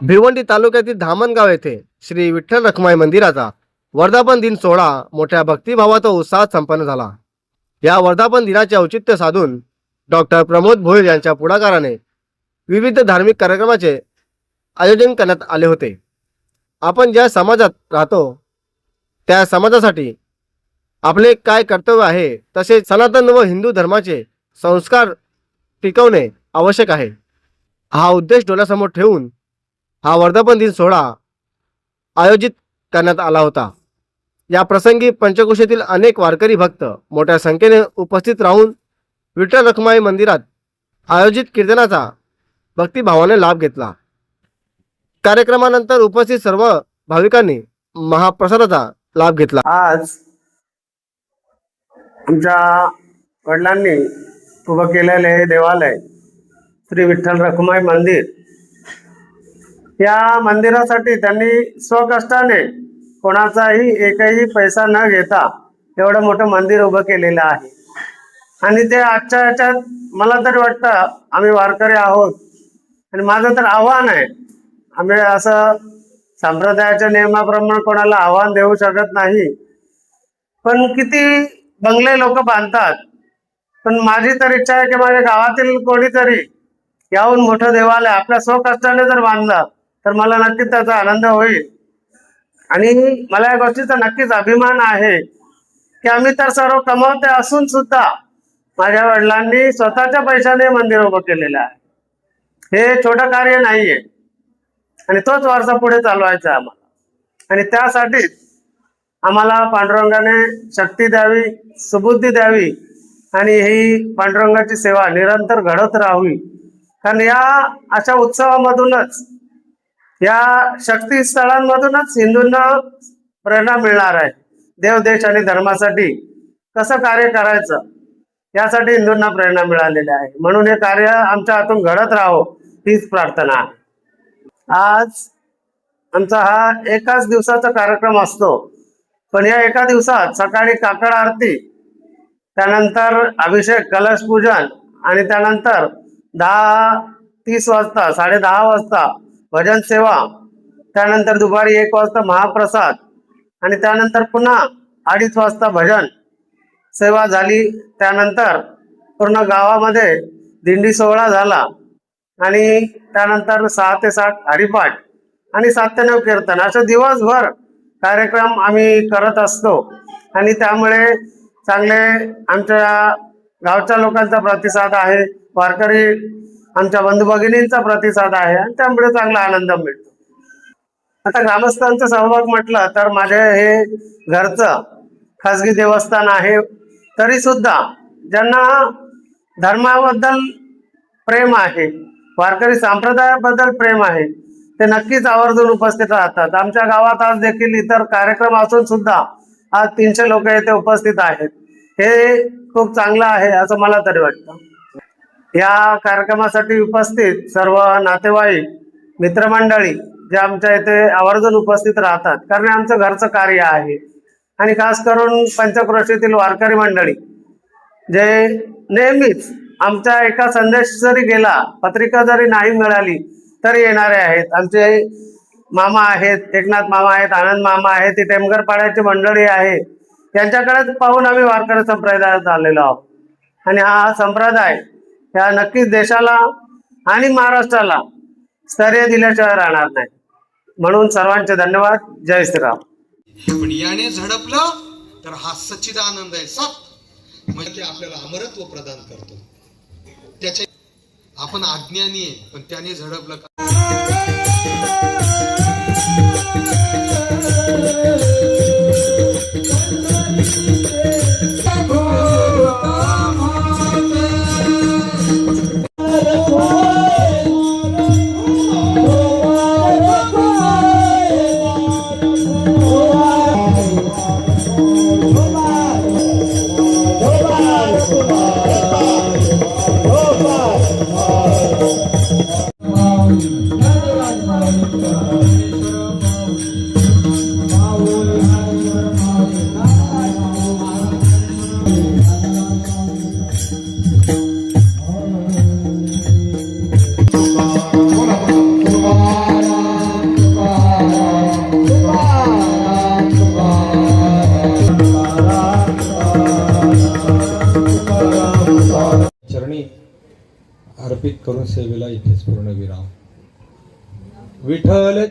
भिवंडी तालुक्यातील धामणगाव येथे श्री विठ्ठल रखुमाई मंदिराचा वर्धापन दिन सोहळा मोठ्या भक्तिभावात व उत्साहात संपन्न झाला। या वर्धापन दिनाचे औचित्य साधून डॉक्टर प्रमोद भोईर यांच्या पुढाकाराने विविध धार्मिक कार्यक्रमाचे आयोजन करण्यात आले होते। आपण ज्या समाजात राहतो त्या समाजासाठी आपले काय कर्तव्य आहे, तसेच सनातन व हिंदू धर्माचे संस्कार टिकवणे आवश्यक आहे। हा उद्देश डोळ्यासमोर ठेवून हा वर्धापन दिन सोहळा आयोजित करण्यात आला होता। या प्रसंगी पंचक्रोशीतील अनेक वारकरी भक्त मोठ्या संख्येने उपस्थित राहून विठ्ठल रखुमाई मंदिरात आयोजित कीर्तनाचा भक्तिभावाने लाभ घेतला। कार्यक्रमानंतर उपस्थित सर्व भाविकांनी महाप्रसादाचा लाभ घेतला। आज आमच्या वडिलांनी उभं केलेले हे देवालय श्री विठ्ठल रखुमाई मंदिर, या मंदिरासाठी त्यांनी स्वकष्टाने कोणाचाही एकही पैसा न घेता एवढं मोठं मंदिर उभं केलेलं आहे। आणि ते आजच्या ह्याच्यात मला तरी वाटतं आम्ही वारकरी आहोत आणि माझं तर आव्हान आहे, आम्ही असं संप्रदायाच्या नियमाप्रमाणे कोणाला आव्हान देऊ शकत नाही, पण किती बंगले लोक बांधतात, पण माझी तर इच्छा आहे की माझ्या गावातील कोणीतरी याहून मोठं देवालय आपल्या स्वकष्टाने जर बांधलं तर मला नक्कीच त्याचा आनंद होईल। आणि मला या गोष्टीचा नक्कीच अभिमान आहे की आम्ही तर सर्व कमवते असून सुद्धा माझ्या वडिलांनी स्वतःच्या पैशाने मंदिर उभं केलेलं आहे। हे छोटं कार्य नाहीये आणि तोच वारसा पुढे चालवायचा आहे आम्हाला। आणि त्यासाठीच आम्हाला पांडुरंगाने शक्ती द्यावी, सुबुद्धी द्यावी आणि ही पांडुरंगाची सेवा निरंतर घडत राहावी। कारण या अशा उत्सवामधूनच, या शक्ती स्थळांमधूनच हिंदूंना प्रेरणा मिळणार आहे। देव, देश आणि धर्मासाठी कसं कार्य करायचं यासाठी हिंदूंना प्रेरणा मिळालेली आहे। म्हणून हे कार्य आमच्या हातून घडत राहो हीच प्रार्थना आहे। आज आमचा हा एकाच दिवसाचा कार्यक्रम असतो, पण या एका दिवसात सकाळी काकड आरती, त्यानंतर अभिषेक, कलश पूजन आणि त्यानंतर 10:30 वाजता, 10:30 वाजता भजन सेवा, त्यानंतर दुपारी 1 वाजता महाप्रसाद आणि त्यानंतर पुन्हा 2:30 वाजता भजन सेवा झाली। त्यानंतर पूर्ण गावामध्ये दिंडी सोहळा झाला आणि त्यानंतर 6 ते 7 हरिपाठ आणि 7 ते 9 कीर्तन, असे दिवसभर कार्यक्रम आम्ही करत असतो। आणि त्यामुळे चांगले आमच्या गावच्या लोकांचा प्रतिसाद आहे, वारकरी आमच्या बंधू भगिनींचा प्रतिसाद आहे आणि त्यामुळे चांगला आनंद मिळतो। आता ग्रामस्थांचा सहभाग म्हटलं तर माझे हे घरचं खासगी देवस्थान आहे, तरी सुद्धा ज्यांना धर्माबद्दल प्रेम आहे, वारकरी संप्रदायाबद्दल प्रेम आहे, ते नक्कीच आवर्जून उपस्थित राहतात। आमच्या गावात आज देखील इतर कार्यक्रम असून सुद्धा आज 300 लोक येथे उपस्थित आहेत। हे खूप चांगलं आहे असं मला तरी वाटतं। या कार्यक्रमासाठी उपस्थित सर्व नातेवाईक, मित्रमंडळी जे आमच्या इथे आवर्जून उपस्थित राहतात, कारण आमचं घरचं कार्य आहे। आणि खास करून पंचक्रोशीतील वारकरी मंडळी जे नेहमीच आमच्या एका संदेश जरी गेला, पत्रिका जरी नाही मिळाली तरी येणारे आहेत। आमचे मामा आहेत, एकनाथ मामा आहेत, आनंद मामा आहेत, ती टेमघर पाड्याची मंडळी आहे, त्यांच्याकडे पाहून आम्ही वारकरी संप्रदायात आलेलो आहोत। आणि हा संप्रदाय या नक्कीच देशाला आणि महाराष्ट्राला स्थैर्य दिल्याशिवाय राहणार नाही। म्हणून सर्वांचे धन्यवाद। जय श्रीराम। पण याने झडपलं तर हा सच्चिदानंद आहे, सत म्हणजे आपल्याला अमरत्व प्रदान करतो। त्याच्या आपण अज्ञानी आहे, पण त्याने झडपलं का? अर्पित करून सेवेला इथेच पूर्णविराम. विठ्ठल